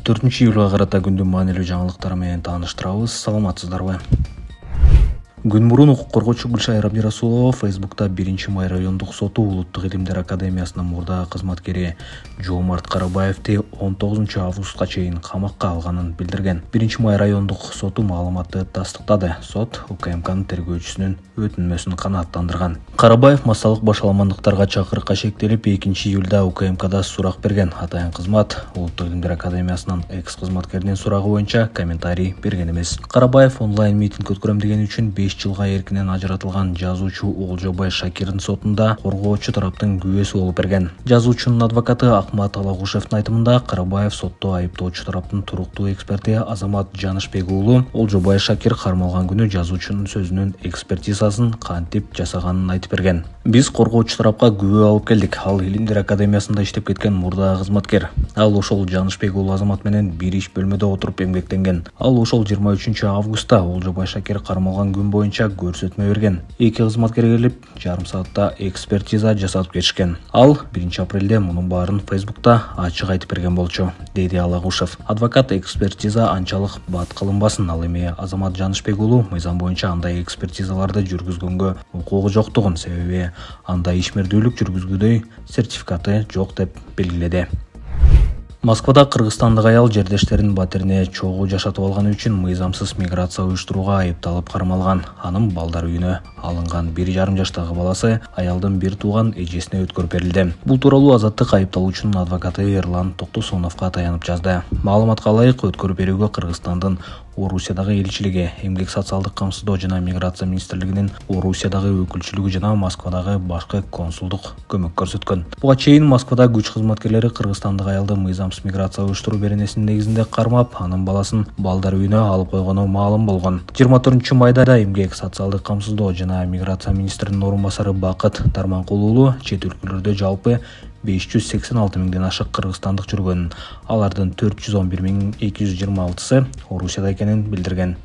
4-июлга карата күндүн маанилүү жаңылыктары менен тааныштырабыз. Саламатсыздарбы? Күн мурун укук коргоочу Гүлшайыр Абдирасулова Фейсбукта 1-май райондук соту Улуттук илимдер академиясынын мурдагы кызматкери Жоомарт Карабаевди 19-августка чейин камакка алганын билдирген. 1-май райондук соту маалыматты тастыктады. Сот УКМКнын тергөөчүсүнүн өтүнмөсүн канааттандырган. Карабаев массалык башаламандыктарга чакырыкка шектелип 2-июлда УКМКда сурак берген. Атайын кызмат Улуттук илимдер академиясынын экс-кызматкеринин сурагы боюнча комментарий берген эмес. Карабаев онлайн митинг өткөрөм деген үчүн 5 жылга эркинен ажыратылган жазуучу Олжобай Шакирдин сотунда коргоочу тараптын күбөсү болуп берген. Жазуучунун адвокаты Акмат Алагушевдин айтымында Карабаев сотто айыптоочу тараптын туруктуу эксперти Азамат Жанышбек уулу Олжобай Шакир кармалган күнү жазуучунун сөзүнүн экспертизасын кантип жасаганын айтып берген. Биз коргоочу тарапка күбө алып келдик. Ал Илимдер академиясында иштеп кеткен мурдагы кызматкер. Ал ошол Жанышбек уулу Азамат менен бир иш бөлмөдө отуруп эмгектенген. Ал ошол 23-августта Олжобай Шакир кармалган күн боюнча көрсөтмө берген. Эки кызматкер келип, жарым саатта экспертиза жасатып кетишкен. Ал 1-апрелде мунун баарын Фейсбукта ачык айтып берген болчу, деди Алагушев. Адвокат экспертиза анчалык бат кылынбасын, ал эми Азамат Жанышбек уулу мыйзам боюнча андай экспертизаларды жүргүзгөнгө укугу жоктугун, себеби андай ишмердүүлүк жүргүзгүдөй сертификаты жок деп белгиледи. Москвада кыргызстандык аял жердештеринин батирине чогуу жашатып алганы үчүн мыйзамсыз миграция уюштурууга айыпталып кармалган. Анын балдар үйүнө алынган 1,5 жаштагы баласы аялдын бир тууган эжесине өткөрүп берилди. Бул тууралуу Азаттык айыпталуучунун адвокаты Эрлан Токтосоновго таянып жазды. Маалыматка ылайык, өткөрүп берүүгө Кыргызстандын Орусиядагы элчилиги, Эмгек социалдык камсыздоо жана миграция министрлигинин Орусиядагы өкүлчүлүгү жана Москвадагы башкы консулдук көмөк көрсөткөн. Буга чейин Москвада күч кызматкерлери кыргызстандык аялды мыйзамсыз миграция уюштуруу беренесинин негизинде кармап, анын баласын балдар үйүнө алып койгону маалым болгон. 24-майда Эмгек социалдык камсыздоо жана миграция министринин орун басары Бакыт Тарманкул уулу чет өлкөлөрдө жалпы 586 миңден ашык кыргызстандык жүргөнүн, алардын 411.226-сы Орусияда экенин билдирген.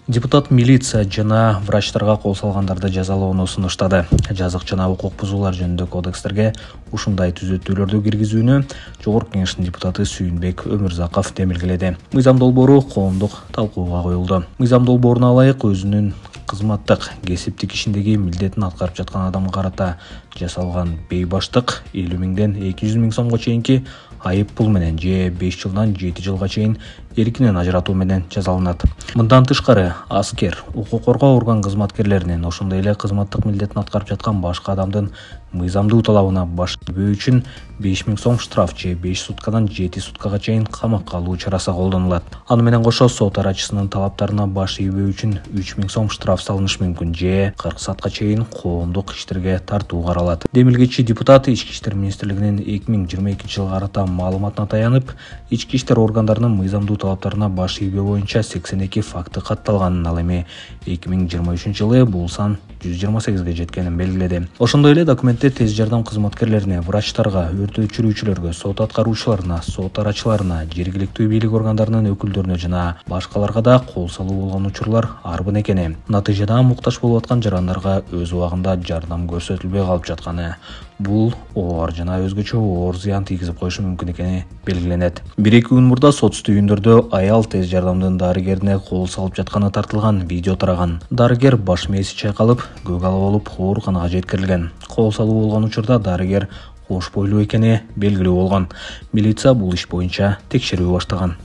Депутат милиция жана врачтарга кол салгандарды жазалоону сунуштады. Жазык жана укук бузуулар жөнүндө кодекстерге ушундай түзөтүүлөрдү киргизүүнү Жогорку Кеңештин депутаты Сүйүнбек Өмүрзаков демилгеледи. Мыйзам долбоору коомдук талкууга коюлду. Мыйзам долбооруна ылайык, өзүнүн кызматтык кесиптик ишиндеги милдетин аткарып жаткан адамга карата жасалган бейбаштык 50 миңден 200 миң сомго чейинки айып пул менен же 5 жылдан 7 жылга чейин эркинен ажыратуу менен жазаланат. Мындан тышкары, аскер, укук коргоо орган кызматкерлеринин, ошондой эле кызматтык милдетин аткарып жаткан башка адамдын мыйзамдуу талабына баш ийбөө үчүн 5 миң сом штраф же 5 суткадан 7 суткага чейин камакка алуу чарасы колдонулат. Аны менен кошо сот арачысынын талаптарына баш ийбөө үчүн 3 миң сом штраф салынышы мүмкүн же 40 саатка чейин коомдук иштерге тартуу каралат. Демилгечи депутат Ички иштер министрлигинин 2022-жылга карата маалыматына таянып, ички иштер органдарынын мыйзамдуу талаптарына баш ийбөө боюнча 82 факты катталганын, ал эми 2023-жылы бул сан 128ге жеткенин белгиледи. Ошондой эле документте тез жардам кызматкерлерине, врачтарга, өрт өчүрүүчүлөргө, сот аткаруучуларына, сот арачыларына, жергиликтүү бийлик органдарынын өкүлдөрүнө жана башкаларга да кол салуу болгон учурлар арбын экени, натыйжада муктаж болуп аткан жарандарга өз убагында жардам көрсөтүлбөй калып жатканы, бул оор жана өзгөчө оор зыян тийгизип коюшу мүмкүн экени белгиленет. 1-2 күн мурда сот үстүндөрдө аял тез жардамдын дарыгерине кол салып жатканы тартылган видео тараган. Дарыгер баш мээси чайкалып, көк ала болуп ооруканага жеткирилген. Кол салуу болгон учурда дарыгер кош бойлуу экени белгилүү болгон. Милиция бул иш боюнча текшерүү баштаган.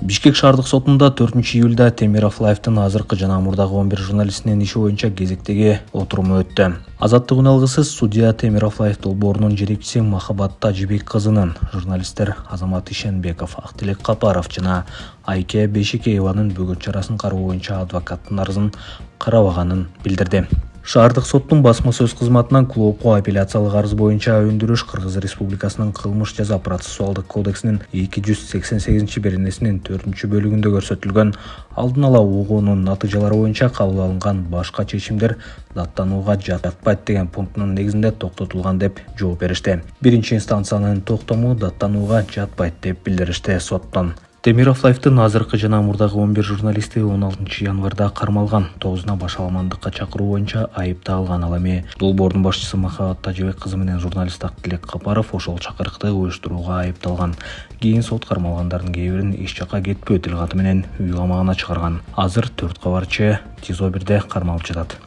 Бишкек шаардык сотунда 4-июлда Темир Афлаевдин азыркы жана мурдагы 11 журналистинин иши боюнча кезектеги отуруму өттү. Азаттык үналгысыз судья Темир Афлаев долбоорунун жетекчиси Махабат Тажибек кызынын, журналисттер Азамат Ишенбеков, Актилек Капаров жана Айке Бешикееванын бөгөт чарасын кароо боюнча адвокаттын арызын карабаганын билдирди. Шаардык соттун басма сөз кызматынан клоопко апелляциялык арыз боюнча өндүрүш Кыргыз Республикасынын кылмыш жаза процессуалдык кодексинин 288 беренесинин 4-бөлүгүндө көрсөтүлгөн алдын ала угуунун натыйжалары боюнча кабыл алынган башка чечимдер даттанууга жатпайт деген пунктунун негизинде токтотулган деп жооп беришти. Биринчи инстанциянын токтому даттанууга жатпайт деп билдиришти соттон. Темировлаевдин азыркы жана мурдагы 11 журналисти 16 январда кармалган, 9-уна башаламандыкка чакыруу боюнча айыпталган. Ал эми долбоордун башчысы Махабат Тажыбек кызы менен журналист Актилек Капаров ошол чакырыкты уюштурууга айыпталган. Кийин сот кармалгандардын кээ бирин эч жакка кетпөө тилгаты менен үй камагына чыгарган. Азыр 4 кабарчы ТИЗО 1де кармалып жатат.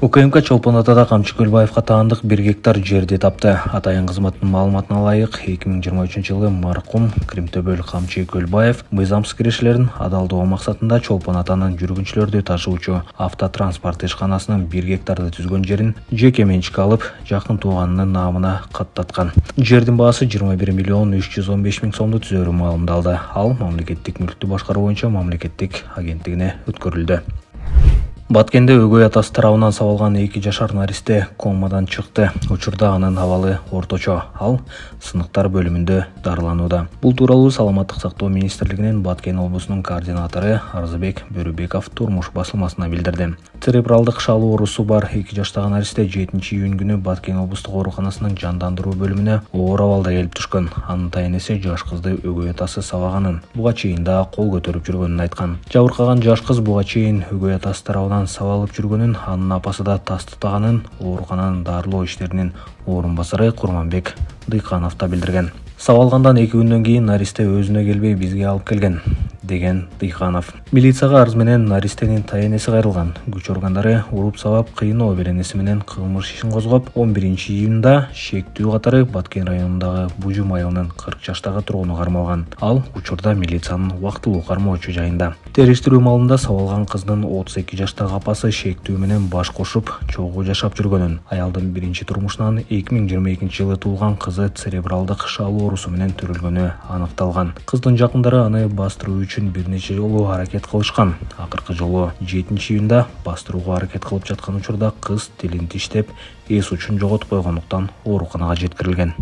УКМК Чолпон Атада Камчы Көлбаевга таандык 1 гектар жерди тапты. Атайын кызматтын маалыматына ылайык 2023-жылы маркум Кримтөбөл Камчы Көлбаев мыйзамсыз кирешилерин адалдоо максатында Чолпон Атанын жүргүнчүлөрдү ташуучу автотранспорт ишканасынын 1 гектарды түзгөн жерин жеке менчикке алып, жакын тууганынын наамына каттаткан. Жердин баасы 21 миллион 315 миң сомду түзөрү маалымдалды. Ал мамлекеттик мүлктү башкаруу боюнча мамлекеттик агенттигине өткөрүлдү. Баткенде өгөй атасы тарабынан сабалган 2 жашар наристе комадан чыкты. Учурда анын абалы орточо. Ал сыныктар бөлүмүндө дарыланууда. Бул тууралуу Саламаттык сактоо министрлигинин Баткен облусунун координатору Арзыбек Бөрүбеков Турмуш басылмасына билдирди. Церебралдык шалуу оорусу бар 2 жаштагы наристе 7-июнь күнү Баткен облустук ооруканасынын жандандыруу бөлүмүнө оор абалда келип түшкөн. Анын тайнеси жаш кызды өгөй атасы сабаганын, буга чейин да кол көтөрүп жүргөнүн айткан. Жабыркаган жаш кыз буга чейин өгөй атасы тарабынан сабалып жүргөнүн, анын апасы да тастыктаганын оорукананын дарылоо иштеринин орун басары Курманбек Дыйканов да билдирген. Сабалгандан 2 күндөн кийин наристе өзүнө келбей бизге алып келген, деген Дыйканов. Милицияга арыз менен наристенин тайенеси кайрылган. Күч органдары уруп сабап кыйноо беренеси менен кылмыш ишин козгоп, 11-июнда шектүү катары Баткен районундагы Бужум айылынын 40 жаштагы тургуну кармалган. Ал учурда милициянын убактылуу кармоочу жайында. Териштирүү маалында сабалган кыздын 32 жаштагы апасы шектүү менен баш кошуп, чогуу жашап жүргөнүн, аялдын биринчи турмушунан 2022-жылы туулган кызы церебралдык шалуу оорусу менен төрөлгөнү аныкталган. Кыздын жакындары аны бастыруу үчүн бир нече жолу аракет кылышкан. Акыркы жолу 7-июнда бастырууга аракет кылып жаткан учурда кыз тилин тиштеп, эс учун жоготуп койгондуктан ооруканага жеткирилген.